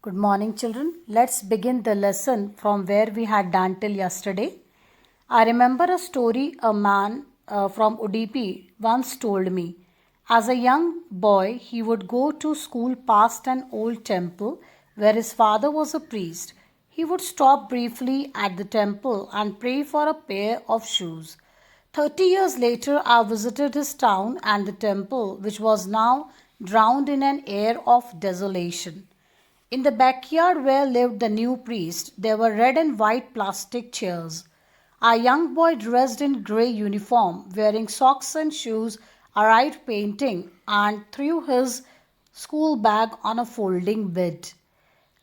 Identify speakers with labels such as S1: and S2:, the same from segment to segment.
S1: Good morning, children. Let's begin the lesson from where we had done till yesterday. I remember a story a man from Udupi once told me. As a young boy, he would go to school past an old temple where his father was a priest. He would stop briefly at the temple and pray for a pair of shoes. 30 years later, I visited his town and the temple, which was now drowned in an air of desolation. In the backyard where lived the new priest, there were red and white plastic chairs. A young boy dressed in grey uniform, wearing socks and shoes, arrived painting and threw his school bag on a folding bed.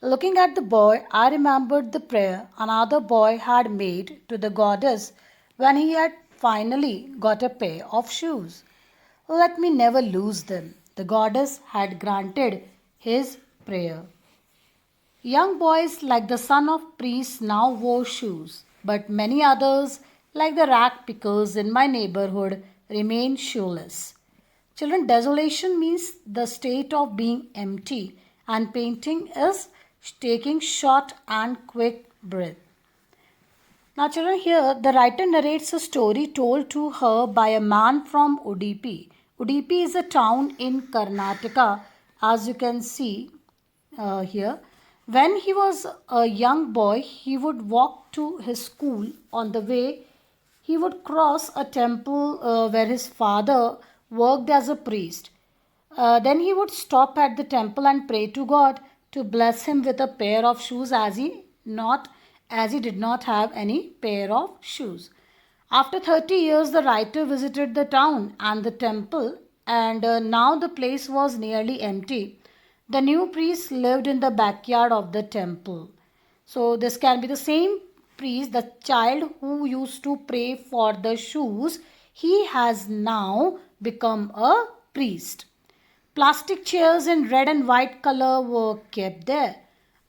S1: Looking at the boy, I remembered the prayer another boy had made to the goddess when he had finally got a pair of shoes. Let me never lose them. The goddess had granted his prayer. Young boys like the son of priests now wore shoes, but many others, like the rag pickers in my neighborhood, remain shoeless. Children, desolation means the state of being empty, and painting is taking short and quick breath. Now, children, here the writer narrates a story told to her by a man from Udupi. Udupi is a town in Karnataka, as you can see here. When he was a young boy, he would walk to his school. On the way, he would cross a temple where his father worked as a priest. Then he would stop at the temple and pray to God to bless him with a pair of shoes as he did not have any pair of shoes. After 30 years, the writer visited the town and the temple, and now the place was nearly empty. The new priest lived in the backyard of the temple. So, this can be the same priest, the child who used to pray for the shoes. He has now become a priest. Plastic chairs in red and white color were kept there.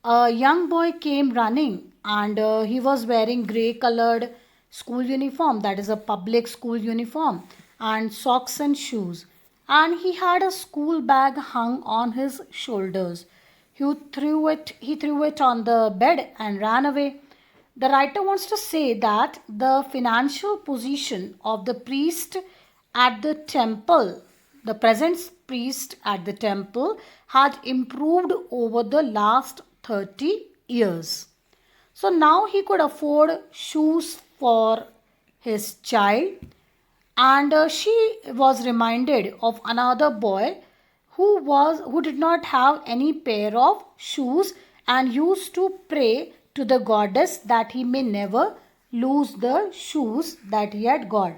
S1: A young boy came running and he was wearing grey colored school uniform, that is a public school uniform, and socks and shoes. And he had a school bag hung on his shoulders. He threw it on the bed and ran away. The writer wants to say that the financial position of the priest at the temple, the present priest at the temple, had improved over the last 30 years. So now he could afford shoes for his child, and she was reminded of another boy who did not have any pair of shoes and used to pray to the goddess that he may never lose the shoes that he had got.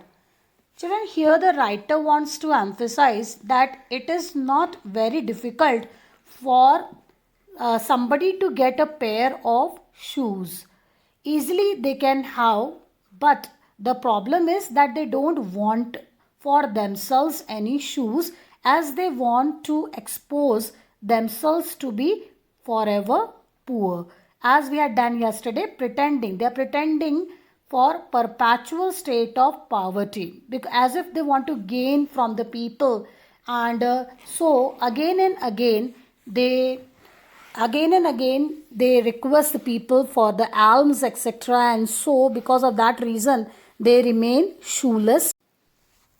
S1: Children, here the writer wants to emphasize that it is not very difficult for somebody to get a pair of shoes. Easily they can have, but the problem is that they don't want for themselves any shoes, as they want to expose themselves to be forever poor. As we had done yesterday, they are pretending for perpetual state of poverty, because as if they want to gain from the people, and so again and again they request the people for the alms, etc., and so because of that reason they remain shoeless.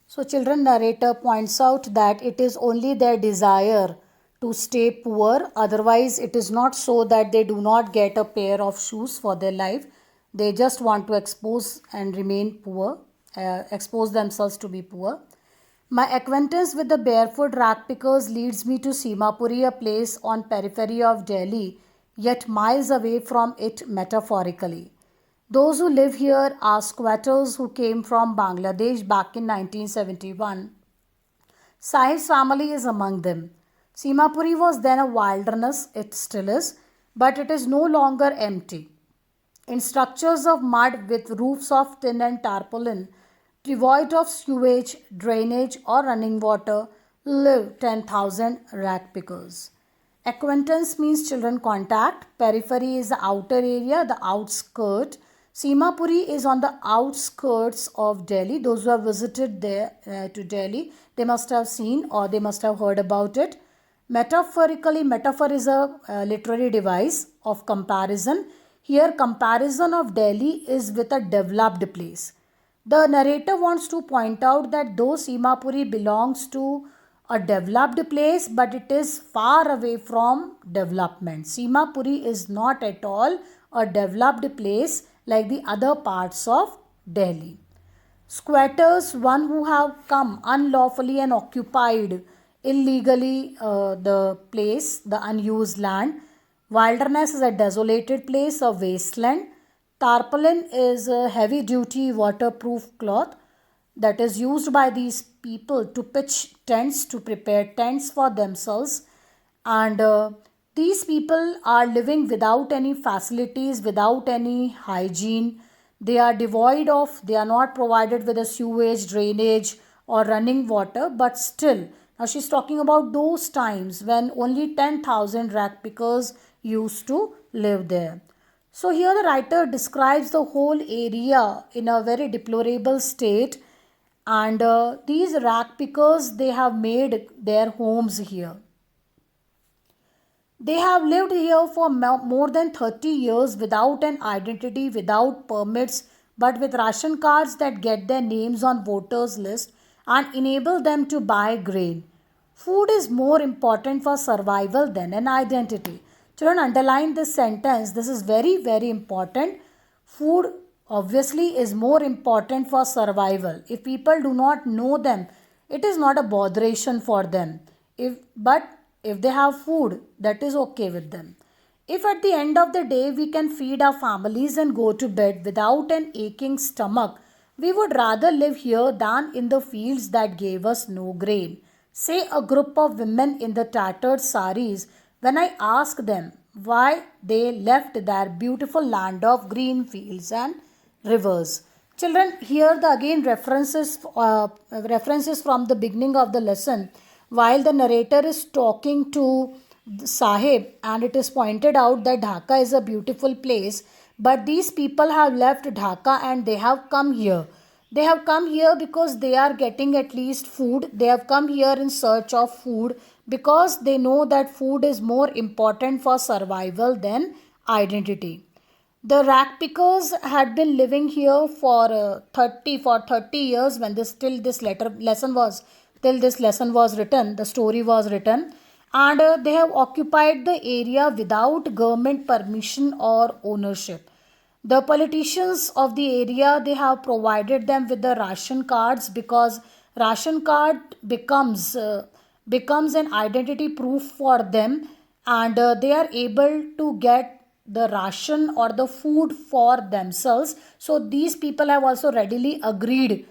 S1: So children, narrator points out that it is only their desire to stay poor, otherwise it is not so that they do not get a pair of shoes for their life. They just want to expose and remain poor, expose themselves to be poor. My acquaintance with the barefoot rag pickers leads me to Simapuri, a place on periphery of Delhi, yet miles away from it metaphorically. Those who live here are squatters who came from Bangladesh back in 1971. Sahib's family is among them. Simapuri was then a wilderness, it still is, but it is no longer empty. In structures of mud with roofs of tin and tarpaulin, devoid of sewage, drainage, or running water, live 10,000 rag pickers. Acquaintance means children contact. Periphery is the outer area, the outskirt. Simapuri is on the outskirts of Delhi. Those who have visited there to Delhi, they must have seen or they must have heard about it. Metaphorically, metaphor is a literary device of comparison. Here, comparison of Delhi is with a developed place. The narrator wants to point out that though Simapuri belongs to a developed place, but it is far away from development. Simapuri is not at all a developed place like the other parts of Delhi. Squatters, one who have come unlawfully and occupied illegally the place, the unused land. Wilderness is a desolated place, a wasteland. Tarpaulin is a heavy duty waterproof cloth that is used by these people to pitch tents, to prepare tents for themselves. And these people are living without any facilities, without any hygiene. They are devoid of, they are not provided with a sewage, drainage, or running water, but still. Now she's talking about those times when only 10,000 rag pickers used to live there. So here the writer describes the whole area in a very deplorable state, and these rag pickers, they have made their homes here. They have lived here for more than 30 years without an identity, without permits, but with ration cards that get their names on voters list and enable them to buy grain. Food is more important for survival than an identity. Children, underline this sentence. This is very, very important. Food obviously is more important for survival. If people do not know them, it is not a botheration for them. If they have food, that is okay with them. If at the end of the day we can feed our families and go to bed without an aching stomach, we would rather live here than in the fields that gave us no grain. Say a group of women in the tattered saris, when I ask them why they left their beautiful land of green fields and rivers. Children, here the again references from the beginning of the lesson. While the narrator is talking to Sahib, and it is pointed out that Dhaka is a beautiful place, but these people have left Dhaka and they have come here. They have come here because they are getting at least food. They have come here in search of food because they know that food is more important for survival than identity. The rag pickers had been living here for 30 years when this lesson was written, the story was written, and they have occupied the area without government permission or ownership. The politicians of the area, they have provided them with the ration cards because ration card becomes an identity proof for them, and they are able to get the ration or the food for themselves. So these people have also readily agreed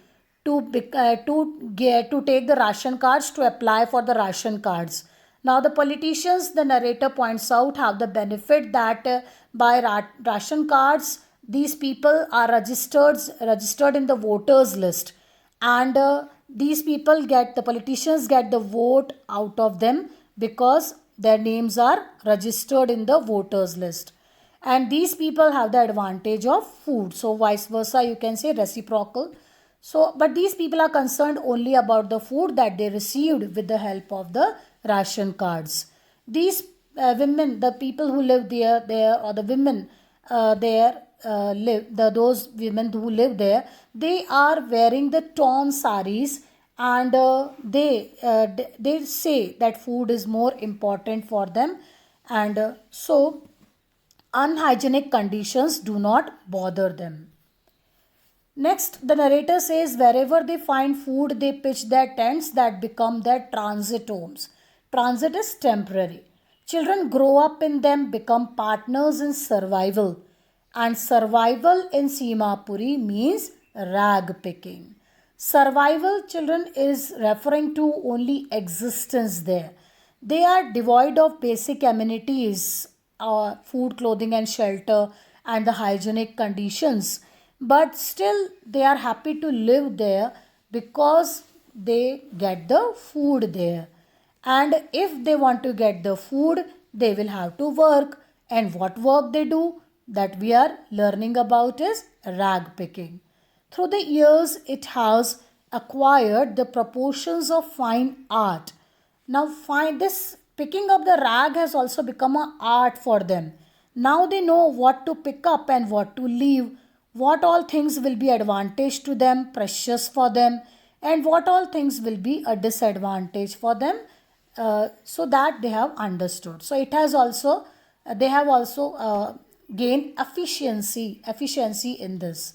S1: to take the ration cards, to apply for the ration cards. Now the politicians, the narrator points out, have the benefit that by ration cards these people are registered in the voters list, and the politicians get the vote out of them because their names are registered in the voters list, and these people have the advantage of food. So vice versa, you can say reciprocal. So but these people are concerned only about the food that they received with the help of the ration cards. These women, the people who live there or the women there those women who live there, they are wearing the torn saris, and they say that food is more important for them, and so unhygienic conditions do not bother them. Next, the narrator says wherever they find food, they pitch their tents that become their transit homes. Transit is temporary. Children grow up in them, become partners in survival. And survival in Simapuri means rag picking. Survival, children, is referring to only existence there. They are devoid of basic amenities, food, clothing, and shelter, and the hygienic conditions, but still they are happy to live there because they get the food there. And if they want to get the food, they will have to work. And what work they do that we are learning about is rag picking. Through the years, it has acquired the proportions of fine art. Now, find this Picking up the rag has also become an art for them. Now they know what to pick up and what to leave, what all things will be advantage to them, precious for them, and what all things will be a disadvantage for them, so that they have understood. So it has also they have also gained efficiency in this.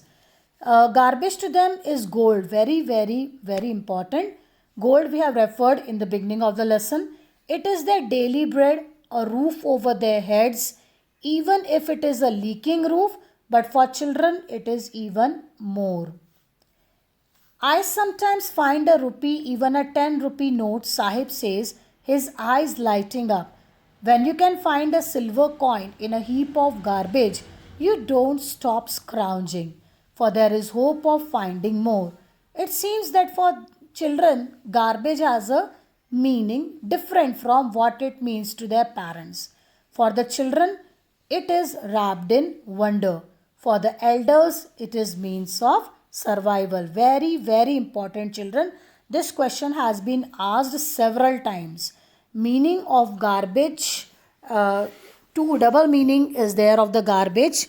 S1: Garbage to them is gold. Very, very, very important. Gold we have referred in the beginning of the lesson. It is their daily bread, a roof over their heads, even if it is a leaking roof, but for children it is even more. I sometimes find a rupee, even a 10 rupee note, Sahib says, his eyes lighting up. When you can find a silver coin in a heap of garbage, you don't stop scrounging, for there is hope of finding more. It seems that for children, garbage has a meaning different from what it means to their parents. For the children, it is wrapped in wonder. For the elders, it is means of survival. Very, very important, children. This question has been asked several times. Meaning of garbage, two double meaning is there of the garbage.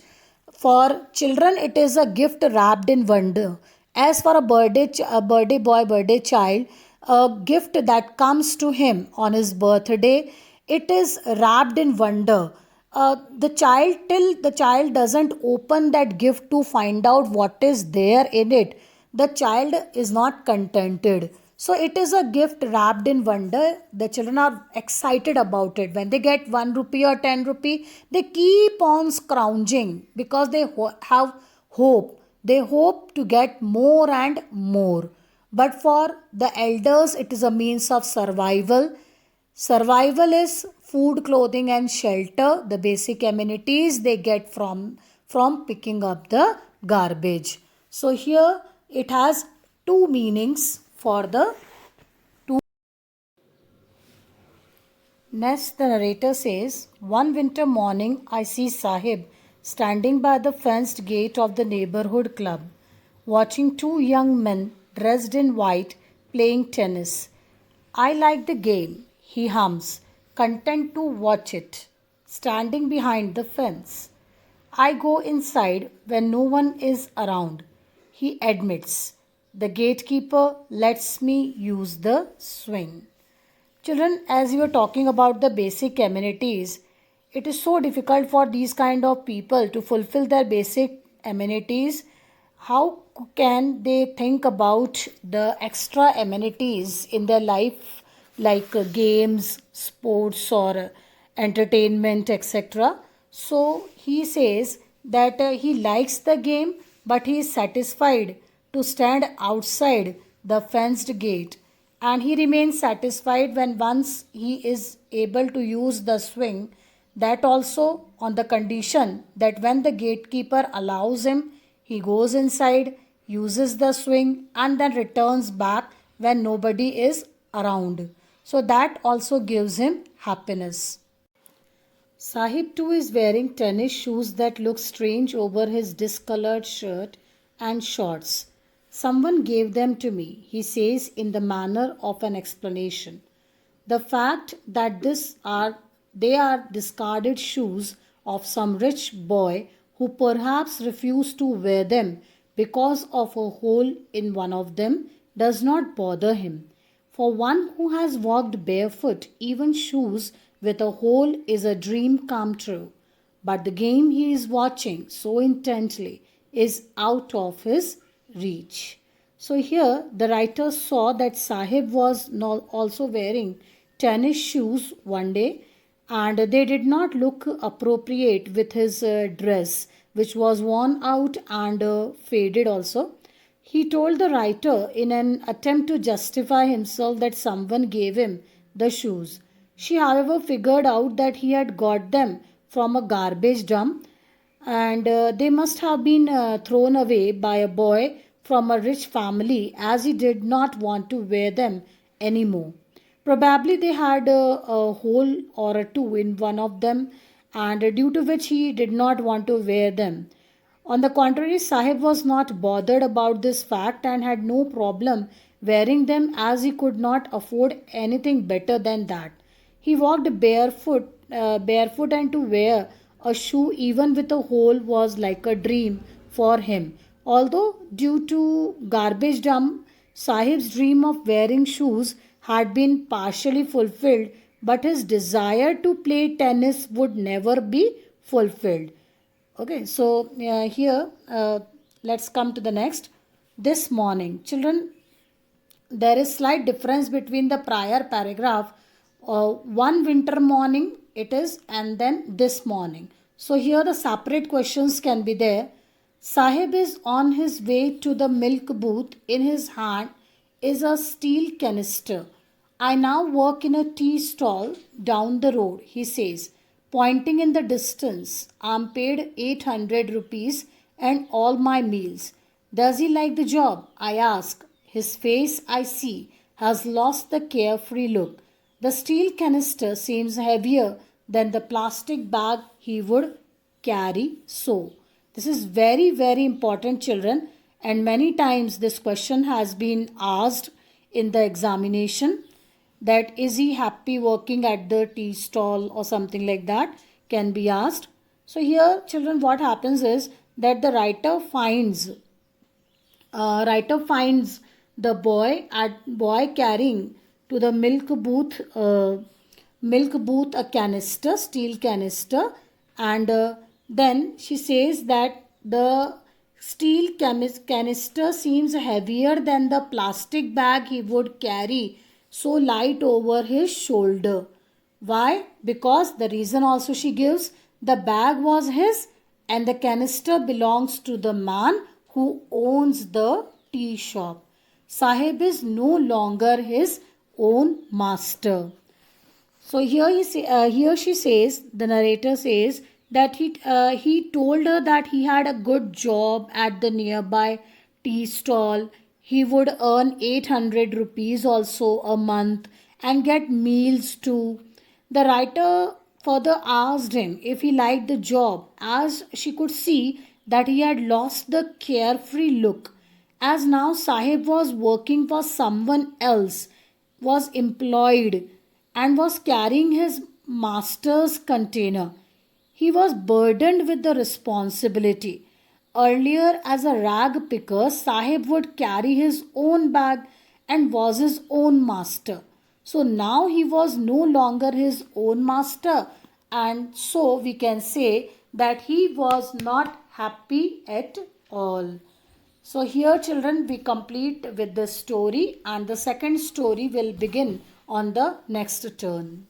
S1: For children, it is a gift wrapped in wonder. As for a birthday boy, birthday child, a gift that comes to him on his birthday, it is wrapped in wonder. Till the child doesn't open that gift to find out what is there in it, the child is not contented. So it is a gift wrapped in wonder. The children are excited about it. When they get 1 rupee or 10 rupee, they keep on scrounging because they have hope. They hope to get more and more. But for the elders, it is a means of survival. Survival is food, clothing, and shelter, the basic amenities they get from picking up the garbage. So here it has two meanings for the two. Next, the narrator says, one winter morning, I see Sahib standing by the fenced gate of the neighborhood club, watching two young men dressed in white playing tennis. I like the game, he hums, content to watch it, standing behind the fence. I go inside when no one is around, he admits. The gatekeeper lets me use the swing. Children, as you are talking about the basic amenities, it is so difficult for these kind of people to fulfill their basic amenities. How can they think about the extra amenities in their life, like games, sports, or entertainment, etc.? So he says that he likes the game, but he is satisfied to stand outside the fenced gate, and he remains satisfied when once he is able to use the swing, that also on the condition that when the gatekeeper allows him, he goes inside, uses the swing, and then returns back when nobody is around. So that also gives him happiness. Sahib too is wearing tennis shoes that look strange over his discolored shirt and shorts. Someone gave them to me, he says in the manner of an explanation. The fact that they are discarded shoes of some rich boy who perhaps refused to wear them because of a hole in one of them does not bother him. For one who has walked barefoot, even shoes with a hole is a dream come true. But the game he is watching so intently is out of his reach. So here the writer saw that Sahib was also wearing tennis shoes one day, and they did not look appropriate with his dress, which was worn out and faded also. He told the writer in an attempt to justify himself that someone gave him the shoes. She, however, figured out that he had got them from a garbage dump, and they must have been thrown away by a boy from a rich family, as he did not want to wear them anymore. Probably they had a hole or a two in one of them, and due to which he did not want to wear them. On the contrary, Sahib was not bothered about this fact and had no problem wearing them, as he could not afford anything better than that. He walked barefoot, and to wear a shoe even with a hole was like a dream for him. Although due to garbage dump, Sahib's dream of wearing shoes had been partially fulfilled, but his desire to play tennis would never be fulfilled. Okay, so here let's come to the next. This morning, children, there is slight difference between the prior paragraph. One winter morning it is, and then this morning. So here the separate questions can be there. Sahib is on his way to the milk booth. In his hand is a steel canister. I now work in a tea stall down the road, he says, pointing in the distance. I'm paid 800 rupees and all my meals. Does he like the job? I ask. His face, I see, has lost the carefree look. The steel canister seems heavier than the plastic bag he would carry. So, this is very, very important, children, and many times this question has been asked in the examination, that is he happy working at the tea stall or something like that can be asked. So here, children, what happens is that the writer finds the boy carrying to the milk booth a canister, steel canister, and then she says that the steel canister seems heavier than the plastic bag he would carry, so light over his shoulder. Why? Because the reason also she gives, the bag was his and the canister belongs to the man who owns the tea shop. Sahib is no longer his own master. So here she says, the narrator says that he told her that he had a good job at the nearby tea stall. He would earn 800 rupees also a month and get meals too. The writer further asked him if he liked the job, as she could see that he had lost the carefree look, as now Sahib was working for someone else, was employed, and was carrying his master's container. He was burdened with the responsibility. Earlier, as a rag picker, Sahib would carry his own bag and was his own master. So now he was no longer his own master, and so we can say that he was not happy at all. So here, children, we complete with the story, and the second story will begin on the next turn.